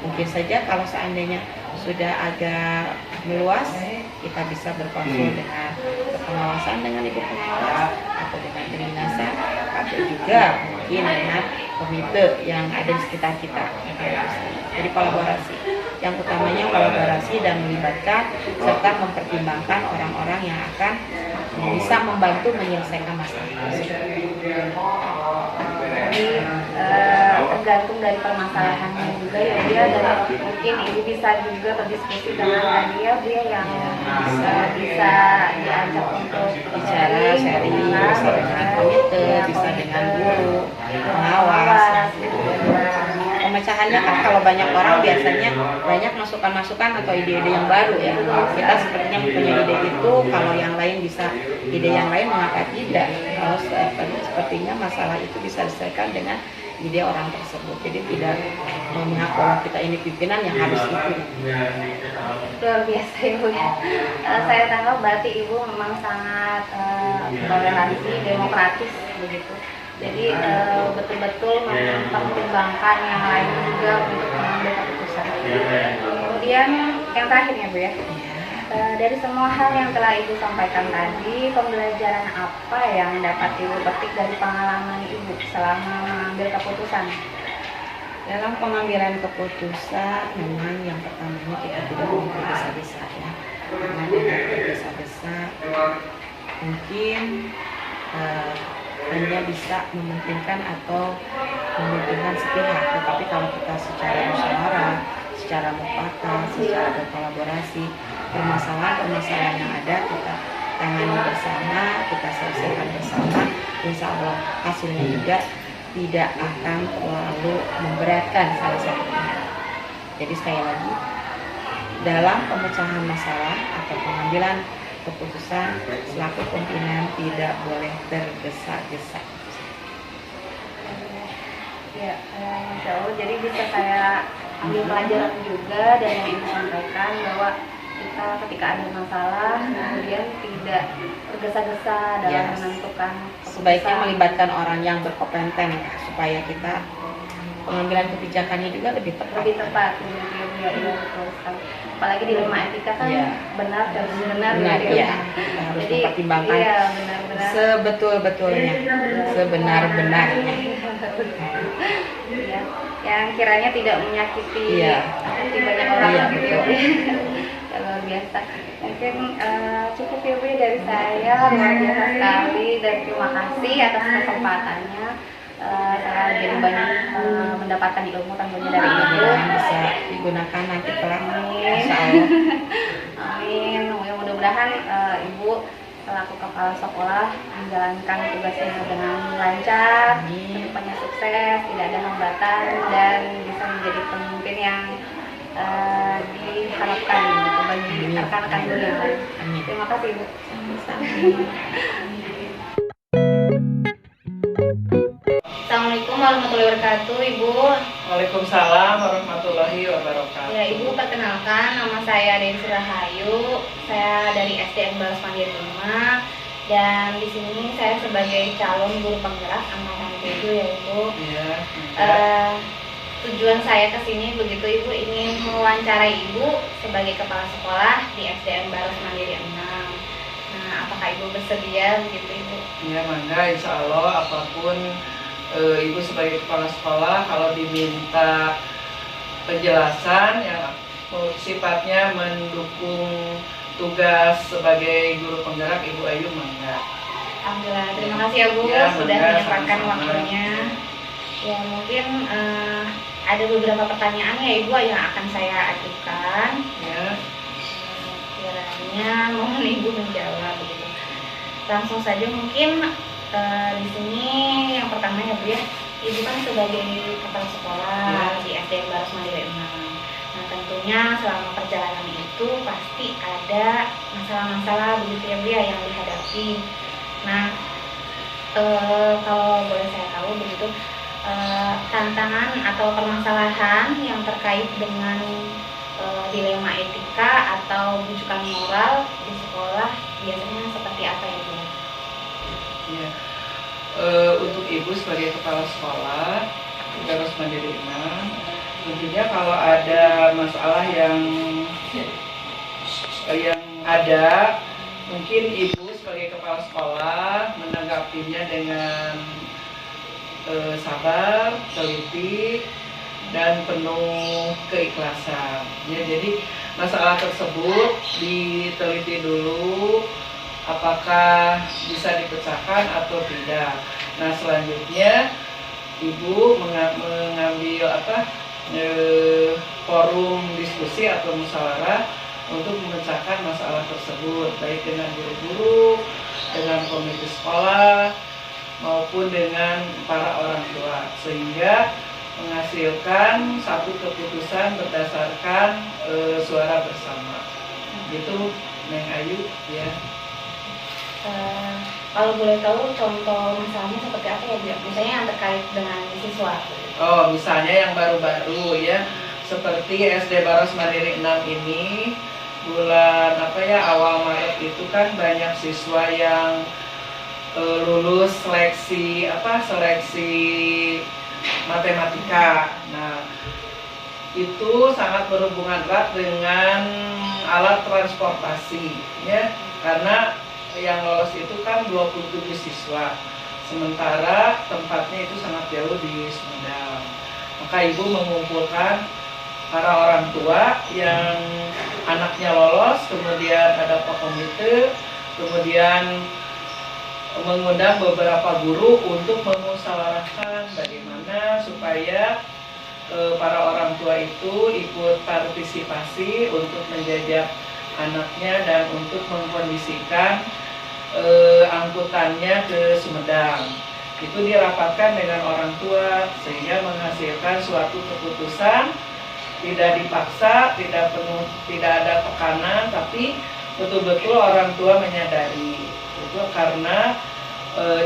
Speaker 3: Mungkin saja kalau seandainya sudah agak meluas, kita bisa berkonsul dengan pengawasan, dengan ibu pengawas, atau dengan kedinasan, atau juga mungkin dengan komite yang ada di sekitar kita. Jadi kolaborasi, yang utamanya kolaborasi dan melibatkan serta mempertimbangkan orang-orang yang akan bisa membantu menyelesaikan masalah tersebut.
Speaker 1: Jadi tergantung dari permasalahannya juga ya dia, dan mungkin Ibu bisa juga berdiskusi dengan dia yang bisa diajak untuk
Speaker 3: Bicara, sharing, bisa dengan komite, bisa dengan guru, pengawas. Pemecahannya kan kalau banyak orang biasanya banyak masukan-masukan atau ide-ide yang baru ya. Kita sepertinya mempunyai ide itu, kalau yang lain bisa ide yang lain, mengapa tidak? Kalau sepertinya masalah itu bisa diselesaikan dengan ide orang tersebut. Jadi tidak memihak bahwa kita ini pimpinan yang harus itu.
Speaker 1: Luar biasa Ibu ya. Saya tangkap berarti Ibu memang sangat toleransi, demokratis begitu. Jadi betul-betul mempertimbangkan yang lain juga untuk mengambil keputusan. Kemudian yang terakhir ya Bu ya, dari semua hal yang telah Ibu sampaikan tadi, pembelajaran apa yang dapat Ibu petik dari pengalaman Ibu selama mengambil keputusan?
Speaker 3: Dalam pengambilan keputusan, memang yang pertamanya kita tidak boleh tergesa-gesa ya. Karena kita tergesa-gesa mungkin hanya bisa mementingkan atau mementingkan sepihak. Tetapi kalau kita secara musyawarah, secara mufakat, secara berkolaborasi, permasalahan-permasalahan yang ada kita tangani bersama, kita selesaikan bersama, insya Allah hasilnya juga tidak akan terlalu memberatkan salah satu pihak. Jadi sekali lagi, dalam pemecahan masalah atau pengambilan keputusan selaku pimpinan tidak boleh tergesa-gesa.
Speaker 1: Ya, insya Allah. Jadi bisa saya ambil pelajaran juga dari yang Ibu sampaikan, bahwa kita ketika ada masalah kemudian tidak tergesa-gesa dalam menentukan keputusan.
Speaker 3: Sebaiknya melibatkan orang yang berkompeten ya, supaya kita pengambilan kebijakannya juga lebih tepat.
Speaker 1: Ya, betul sekali. Apalagi di rumah etika kan benar dan benar
Speaker 3: ya. Kita harus mempertimbangkan
Speaker 1: benar-benar
Speaker 3: sebetul-betulnya, sebenar-benarnya.
Speaker 1: Ya, yang kiranya tidak menyakiti hati banyak orang gitu. Luar biasa. Mungkin cukup ya Bu dari saya, luar biasa sekali, dan terima kasih atas kesempatannya. Saya jadi banyak mendapatkan ilmu tentunya dari Ibu
Speaker 3: yang bisa digunakan nanti kelak.
Speaker 1: Insya Allah. Amin. Mudah-mudahan Ibu selaku kepala sekolah menjalankan tugasnya dengan lancar, kedepannya sukses, tidak ada hambatan, dan bisa menjadi pemimpin yang diharapkan gitu, bagi rekan-rekan Ibu yang lain. Terima kasih Ibu. Assalamualaikum warahmatullahi wabarakatuh, Ibu.
Speaker 2: Waalaikumsalam warahmatullahi wabarakatuh.
Speaker 1: Ya, Ibu, perkenalkan, nama saya Dewi Rahayu. Saya dari SDN Balas Mandiri 5, dan di sini saya sebagai calon guru penggerak angkatan 7 ya Ibu.
Speaker 2: Iya.
Speaker 1: Tujuan saya ke sini begitu Ibu, ingin mewawancarai Ibu sebagai kepala sekolah di SDN Balas Mandiri 6. Nah, apakah Ibu bersedia begitu Ibu?
Speaker 2: Iya, mangga, insya Allah apapun Ibu sebagai kepala sekolah kalau diminta penjelasan yang sifatnya mendukung tugas sebagai guru penggerak Ibu Ayu, mangga.
Speaker 1: Alhamdulillah, terima kasih ya Bu sudah menyempatkan waktunya. Ya, mungkin ada beberapa pertanyaan ya Ibu yang akan saya ajukan.
Speaker 2: Ya.
Speaker 1: Kiranya mohon Ibu menjawab begitu. Langsung saja mungkin di sini yang pertama ya Bu ya, Ibu kan sebagai kepala sekolah di SD Baros Mandiri 6. Nah, tentunya selama perjalanan itu pasti ada masalah-masalah begitu ya Bu ya yang dihadapi. Nah, kalau boleh saya tahu begitu, tantangan atau permasalahan yang terkait dengan dilema etika atau bujukan moral di sekolah biasanya seperti apa ya Bu?
Speaker 4: Ya. Untuk Ibu sebagai kepala sekolah Baros Mandiri 6, tentunya kalau ada masalah yang ada, mungkin Ibu sebagai kepala sekolah menanggapinya dengan sabar, teliti, dan penuh keikhlasan. Ya, jadi masalah tersebut diteliti dulu apakah bisa dipecahkan atau tidak. Nah, selanjutnya Ibu mengambil forum diskusi atau musyawarah untuk memecahkan masalah tersebut, baik dengan guru-guru, dengan komite sekolah, maupun dengan para orang tua, sehingga menghasilkan satu keputusan berdasarkan suara bersama. Gitu, Neng Ayu, ya.
Speaker 1: Kalau boleh tahu contoh misalnya seperti apa ya Bu? Misalnya yang terkait dengan siswa.
Speaker 4: Oh, misalnya yang baru-baru ya, seperti SD Baros Mandiri 6 ini, bulan awal Maret itu kan banyak siswa yang lulus seleksi matematika. Nah, itu sangat berhubungan erat dengan alat transportasi ya, karena yang lolos itu kan 27 siswa, sementara tempatnya itu sangat jauh di Sumedang. Maka Ibu mengumpulkan para orang tua yang anaknya lolos, kemudian ada Pak Komite, kemudian mengundang beberapa guru untuk memusyawarahkan bagaimana supaya para orang tua itu ikut partisipasi untuk menjajah anaknya dan untuk mengkondisikan angkutannya ke Sumedang. Itu dirapatkan dengan orang tua sehingga menghasilkan suatu keputusan, tidak dipaksa, tidak ada tekanan, tapi betul-betul orang tua menyadari. Itu karena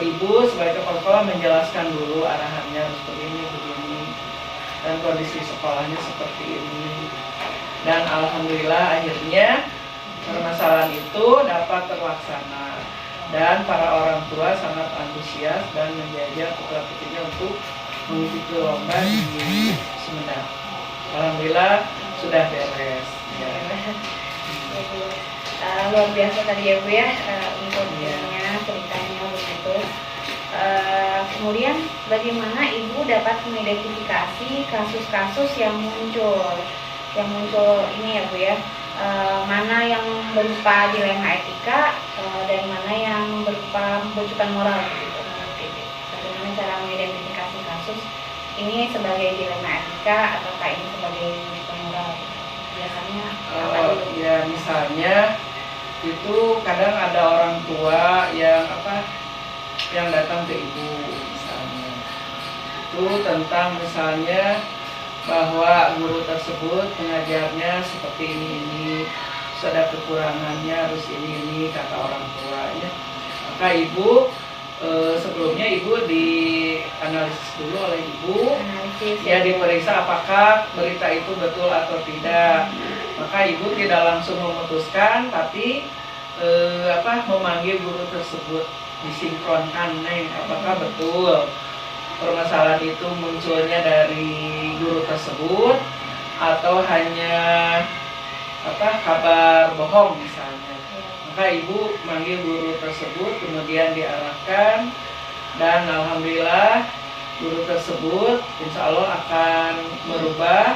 Speaker 4: Ibu sebagai kepala sekolah menjelaskan dulu arahannya harus begini, dan kondisi sekolahnya seperti ini. Dan alhamdulillah akhirnya permasalahan itu dapat terlaksana. Dan para orang tua sangat antusias dan menjajah putra-putrinya untuk mengikuti lomba di Sumedang. Alhamdulillah sudah beres. Ya.
Speaker 1: Luar biasa tadi ya Bu ya, infonya, ceritanya begitu. Kemudian bagaimana Ibu dapat mengidentifikasi kasus-kasus yang muncul ini ya Bu ya, mana yang berupa dilema etika dan mana yang berupa bujukan moral gitu. Bagaimana cara mengidentifikasi kasus ini sebagai dilema etika ataukah ini sebagai bujukan moral? Biasanya
Speaker 4: ya misalnya itu kadang ada orang tua yang datang ke Ibu misalnya. Itu tentang misalnya bahwa guru tersebut mengajarnya seperti ini, ada kekurangannya, harus ini kata orang tuanya. Maka Ibu sebelumnya Ibu dianalisis dulu oleh Ibu, ya diperiksa apakah berita itu betul atau tidak. Maka Ibu tidak langsung memutuskan, tapi memanggil guru tersebut, disinkronkan, Neng, apakah betul permasalahan itu munculnya dari guru tersebut atau hanya kabar bohong misalnya. Maka Ibu manggil guru tersebut, kemudian diarahkan, dan alhamdulillah guru tersebut insya Allah akan merubah,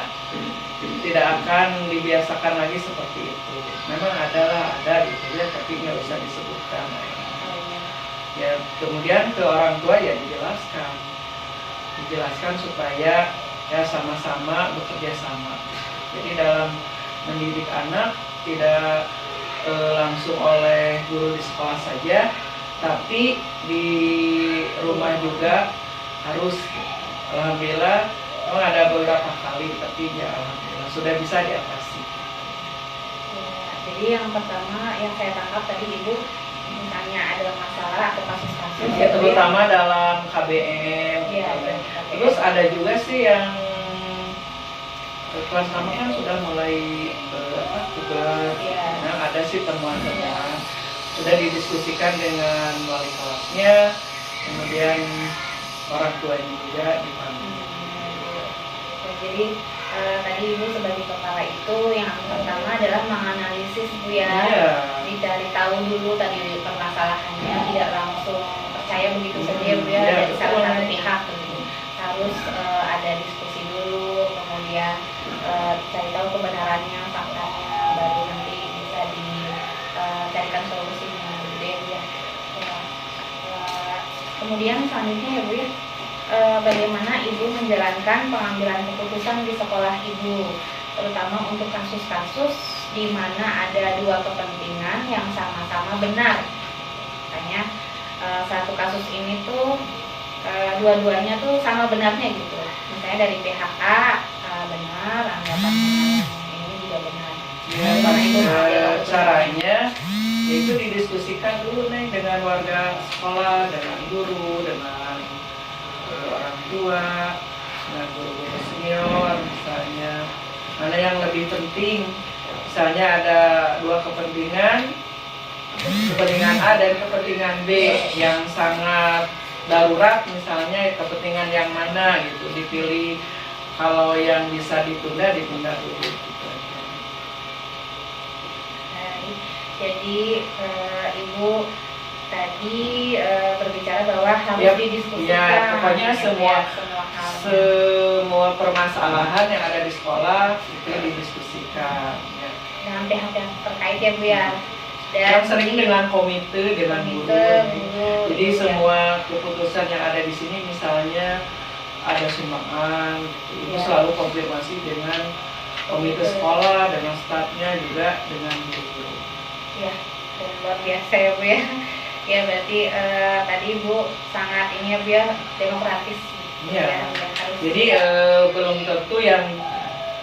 Speaker 4: tidak akan dibiasakan lagi seperti itu. Memang ada gitu ya, tapi nggak usah disebutkan. Ya, kemudian ke orang tua ya dijelaskan supaya ya sama-sama bekerja sama. Jadi dalam mendidik anak tidak langsung oleh guru di sekolah saja, tapi di rumah juga harus Alhamdulillah memang ada beberapa kali, tapi ya alhamdulillah sudah bisa diatasi.
Speaker 1: Ya, jadi yang pertama yang saya tangkap tadi Ibu, misalnya ada masalah atau kasus-kasus
Speaker 4: Ya, terutama dalam KBM.
Speaker 1: Iya,
Speaker 4: Terus ada juga sih yang kelas 6 kan sudah mulai tugas.
Speaker 1: Iya.
Speaker 4: Nah, ada sih temuan-temuan sudah didiskusikan dengan wali kelasnya, kemudian orang tuanya juga dipanggil.
Speaker 1: Ya, jadi tadi Ibu sebagai kepala itu yang pertama adalah menganalisis Bu ya,
Speaker 4: Iya.
Speaker 1: dicari tahu dulu tadi permasalahannya, tidak langsung percaya begitu saja Bu ya,
Speaker 4: Iya,
Speaker 1: dari salah
Speaker 4: betul.
Speaker 1: satu pihak gitu. Harus ada diskusi dulu, kemudian cari tahu kebenarannya, faktanya, baru nanti bisa dicarikan solusinya gitu deh Bu ya. Kemudian selanjutnya ya Bu ya, bagaimana Ibu menjalankan pengambilan keputusan di sekolah Ibu, terutama untuk kasus-kasus di mana ada dua kepentingan yang sama-sama benar. Makanya satu kasus ini tuh dua-duanya tuh sama benarnya gitu. Misalnya dari pihak A benar, anggapannya ini juga benar.
Speaker 4: Ya, caranya yaitu didiskusikan dulu nih dengan warga sekolah, dengan guru, dengan orang tua, dengan guru-guru senior misalnya, mana yang lebih penting. Misalnya ada dua kepentingan A dan kepentingan B yang sangat darurat, misalnya kepentingan yang mana gitu dipilih. Kalau yang bisa ditunda dulu gitu.
Speaker 1: Jadi Ibu tadi berbicara bahwa harus
Speaker 4: Ya,
Speaker 1: didiskusikan.
Speaker 4: ya, pokoknya
Speaker 1: gitu
Speaker 4: semua
Speaker 1: ya, halnya.
Speaker 4: semua permasalahan yang ada di sekolah itu didiskusikan. Ya.
Speaker 1: Dengan pihak-pihak terkait ya Bu ya.
Speaker 4: Yang sering dengan komite, dengan
Speaker 1: komite,
Speaker 4: guru. Jadi
Speaker 1: ya.
Speaker 4: semua keputusan yang ada di sini, misalnya ada sumbangan, itu
Speaker 1: Ya.
Speaker 4: selalu konfirmasi dengan komite sekolah, dengan stafnya juga dengan guru.
Speaker 1: Ya, luar biasa ya Bu ya. Ya berarti tadi Ibu sangat ini ya Bu ya, demokratis.
Speaker 4: Iya.
Speaker 1: Ya, harus
Speaker 4: Jadi belum tentu yang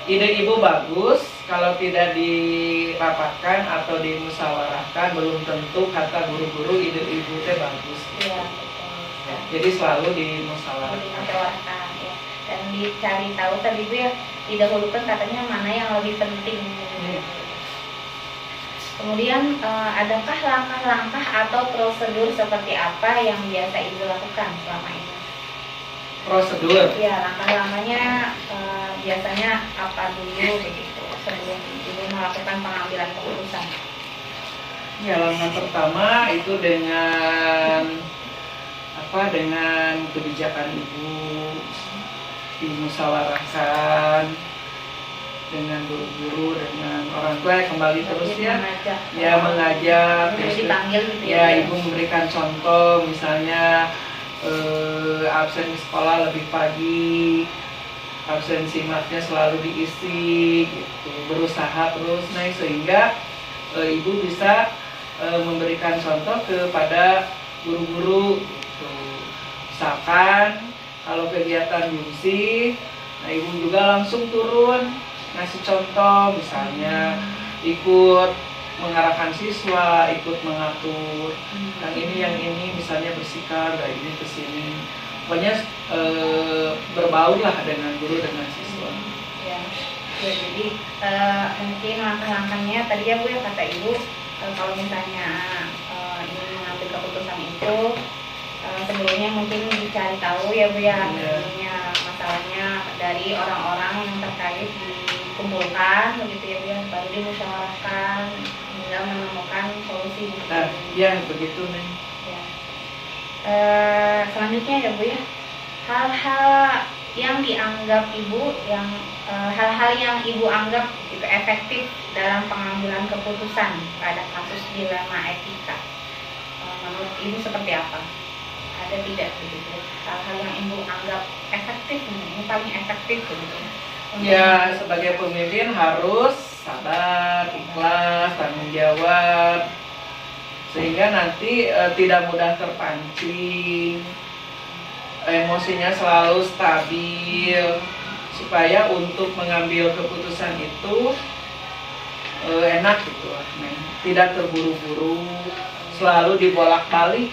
Speaker 4: ide ibu bagus, kalau tidak dirapatkan atau dimusyawarahkan, belum tentu kata guru-guru ide ibu teh bagus.
Speaker 1: Iya, betul.
Speaker 4: Jadi selalu dimusyawarahkan.
Speaker 1: Dimusyawarahkan ya. Dan dicari tahu tadi Bu ya, didahulukan katanya mana yang lebih penting. Kemudian adakah langkah-langkah atau prosedur seperti apa yang biasa Ibu lakukan selama ini?
Speaker 4: Prosedur.
Speaker 1: Ya, langkah-langkahnya biasanya apa dulu begitu sebelum Ibu melakukan pengambilan keputusan?
Speaker 4: Ya, langkah pertama itu dengan kebijakan ibu dimusyawarahkan dengan guru-guru, dengan orang tua, kembali terus ya, mengajak, terus
Speaker 1: dipanggil gitu
Speaker 4: ya ibu memberikan contoh, misalnya absen di sekolah lebih pagi, absensi marknya selalu diisi, gitu. Berusaha terus naik sehingga ibu bisa memberikan contoh kepada guru-guru, gitu. Misalkan kalau kegiatan jumsi, nah ibu juga langsung turun ngasih contoh, misalnya ikut mengarahkan siswa, ikut mengatur, yang ini misalnya bersikap dari ini ke sini, pokoknya berbaur lah dengan guru dengan siswa.
Speaker 1: Ya, jadi mungkin langkah-langkahnya tadi ya Bu ya, kata Ibu kalau misalnya ingin mengambil keputusan itu sebelumnya mungkin dicari tahu ya Bu ya, ininya masalahnya dari orang-orang yang terkait, dikumpulkan begitu ya Bu ya, baru dimusyawarahkan hingga menemukan solusi.
Speaker 4: Nah, ya begitu nih.
Speaker 1: Ya. Selanjutnya ya Bu ya, hal-hal yang dianggap Ibu hal-hal yang Ibu anggap itu efektif dalam pengambilan keputusan pada kasus dilema etika, menurut Ibu seperti apa? Ada tidak begitu hal-hal yang Ibu anggap efektif, ini paling efektif begitu?
Speaker 4: Ya, sebagai pemimpin harus sabar, ikhlas, tanggung jawab, sehingga nanti tidak mudah terpancing emosinya selalu stabil, supaya untuk mengambil keputusan itu enak gitu lah, Neng. Tidak terburu-buru, selalu dibolak-balik.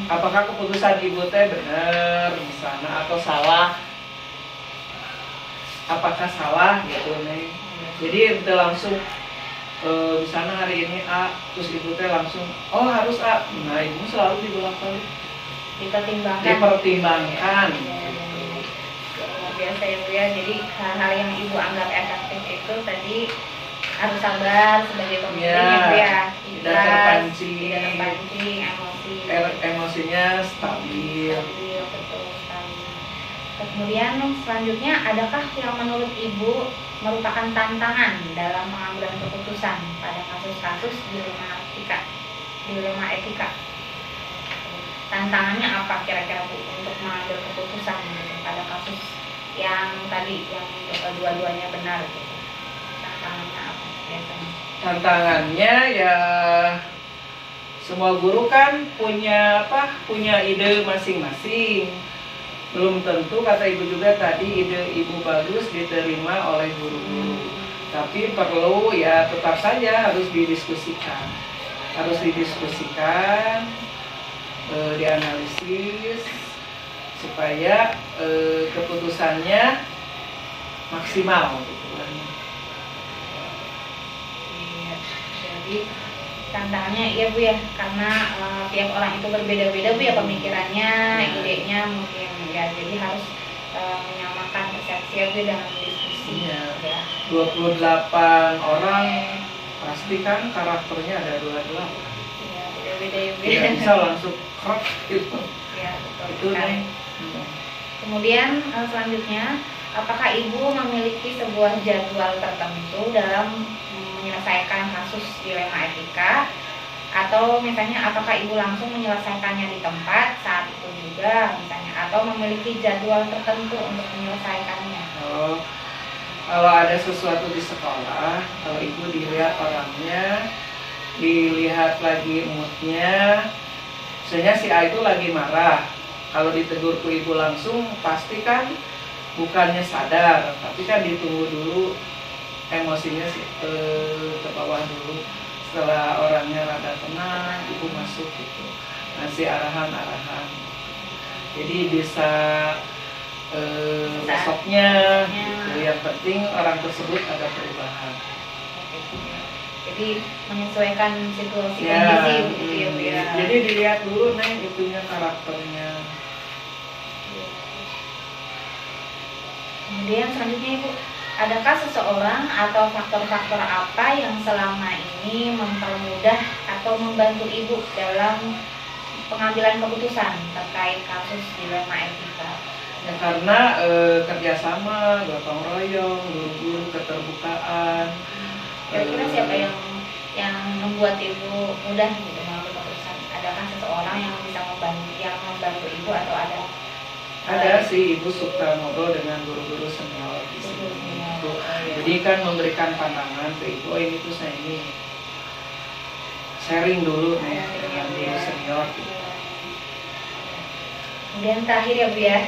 Speaker 4: Apakah keputusan ibu teh benar misalnya atau salah? Apakah salah gitu, Neng? Jadi itu langsung misalnya hari ini A, terus ibu teh langsung oh harus A. Nah, ibu selalu dibolak-balik. Dipertimbangkan.
Speaker 1: Luar biasa ya Bu ya. Jadi hal-hal yang ibu anggap efektif itu tadi harus sabar sebagai pemimpin ya Bu ya.
Speaker 4: Tidak terpancing,
Speaker 1: emosi.
Speaker 4: Emosinya stabil.
Speaker 1: Betul sekali. Kemudian selanjutnya, adakah yang menurut ibu merupakan tantangan dalam pengambilan keputusan pada kasus-kasus dilema etika? Tantangannya apa kira-kira Bu untuk mengambil keputusan gitu, pada kasus yang tadi yang dua-duanya benar gitu? Tantangannya apa biasanya?
Speaker 4: Tantangannya ya semua guru kan punya ide masing-masing. Belum tentu, kata ibu juga tadi, ide ibu bagus diterima oleh guru-guru. Tapi perlu ya tetap saja harus didiskusikan. Dianalisis supaya keputusannya maksimal gitu kan.
Speaker 1: Iya, jadi tantangannya iya Bu ya, karena tiap orang itu berbeda-beda Bu ya pemikirannya, idenya mungkin ya, jadi harus menyamakan persepsi ya Bu dalam diskusi.
Speaker 4: Iya.
Speaker 1: Ya.
Speaker 4: 28 orang pasti kan karakternya ada 28.
Speaker 1: Iya, beda-beda ya Bu.
Speaker 4: Tidak bisa langsung krok gitu.
Speaker 1: Ya, betul
Speaker 4: Itu
Speaker 1: sekali.
Speaker 4: nih.
Speaker 1: Kemudian selanjutnya, apakah ibu memiliki sebuah jadwal tertentu dalam menyelesaikan kasus dilema etika, atau misalnya apakah ibu langsung menyelesaikannya di tempat saat itu juga misalnya, atau memiliki jadwal tertentu untuk menyelesaikannya?
Speaker 4: Oh, kalau ada sesuatu di sekolah, kalau ibu dilihat orangnya, dilihat lagi moodnya, misalnya si A itu lagi marah, kalau ditegur ke ibu langsung pasti kan bukannya sadar, tapi kan ditunggu dulu emosinya ke bawah dulu. Setelah orangnya rada tenang, ibu masuk gitu, ngasih arahan-arahan. Jadi bisa besoknya gitu. Yang penting orang tersebut ada perubahan.
Speaker 1: Jadi menyesuaikan situasi
Speaker 4: Ya,
Speaker 1: kondisi begitu ya Bu ya.
Speaker 4: jadi dilihat dulu Neng itunya karakternya.
Speaker 1: Kemudian selanjutnya Ibu, adakah seseorang atau faktor-faktor apa yang selama ini mempermudah atau membantu Ibu dalam pengambilan keputusan terkait kasus dilema etika?
Speaker 4: Ya, karena kerjasama, gotong royong, guru-guru, keterbukaan.
Speaker 1: Kira-kira siapa yang membuat Ibu mudah gitu mengambil keputusan? Adakah seseorang yang bisa membantu Ibu, atau ada?
Speaker 4: Ada sih, ibu suka ngobrol dengan guru-guru senior di sini. Jadi kan memberikan pandangan ke ibu, oh ini tuh saya ini sharing dulu nih dengan guru senior. Gitu.
Speaker 1: Kemudian terakhir ya Bu ya,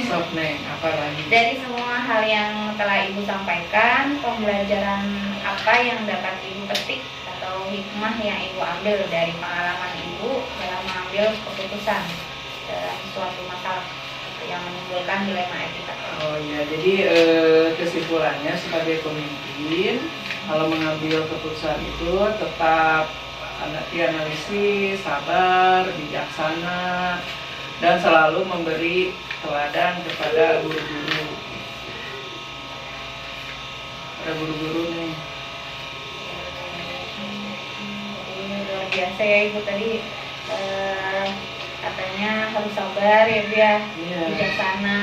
Speaker 4: Sob Neng, apa lagi?
Speaker 1: dari semua hal yang telah Ibu sampaikan, pembelajaran apa yang dapat Ibu petik atau hikmah yang Ibu ambil dari pengalaman Ibu dalam mengambil keputusan dalam suatu masalah yang menimbulkan dilema etika?
Speaker 4: Oh ya, jadi kesimpulannya sebagai pemimpin, kalau mengambil keputusan itu tetap dianalisis, sabar, bijaksana, dan selalu memberi teladan kepada guru-guru. Ada guru-guru nih.
Speaker 1: Ini luar biasa ya Ibu tadi, katanya harus sabar ya Bu ya, bijaksana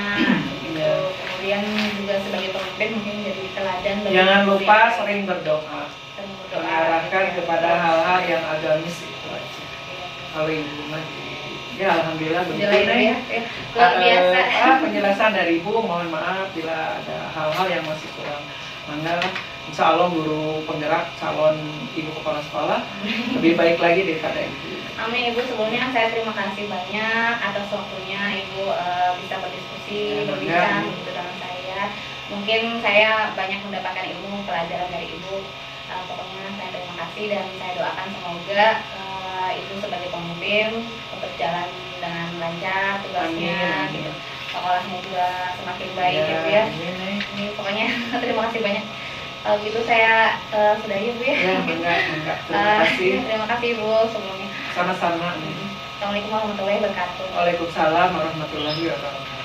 Speaker 1: gitu. Kemudian juga sebagai pemimpin mungkin jadi teladan bagi
Speaker 4: Jangan
Speaker 1: ibu
Speaker 4: lupa
Speaker 1: yang
Speaker 4: sering berdoa, mengarahkan
Speaker 1: gitu ya.
Speaker 4: kepada hal-hal yang agamis itu aja. Kalau ibu mah ya alhamdulillah begitu
Speaker 1: Alhamdulillah ya,
Speaker 4: nih.
Speaker 1: luar biasa.
Speaker 4: Penjelasan dari ibu, mohon maaf bila ada hal-hal yang masih kurang Mangga lah. Insya Allah guru penggerak calon ibu kepala sekolah lebih baik lagi daripada ibu.
Speaker 1: Amin Ibu, sebelumnya saya terima kasih banyak atas waktunya Ibu bisa berdiskusi, berbincang gitu dengan saya. Mungkin saya banyak mendapatkan ilmu pelajaran dari Ibu. Pokoknya saya terima kasih dan saya doakan semoga Ibu sebagai pemimpin untuk jalan dengan lancar tugasnya,
Speaker 4: Amin.
Speaker 1: gitu. Sekolahnya juga semakin baik gitu ya. Ini pokoknya terima kasih banyak. Kalau gitu saya sudahi Bu ya.
Speaker 4: Ya, enggak. Terima kasih.
Speaker 1: Terima kasih Bu sebelumnya.
Speaker 4: Sama-sama.
Speaker 1: Assalamualaikum warahmatullahi wabarakatuh.
Speaker 4: Waalaikumsalam warahmatullahi wabarakatuh.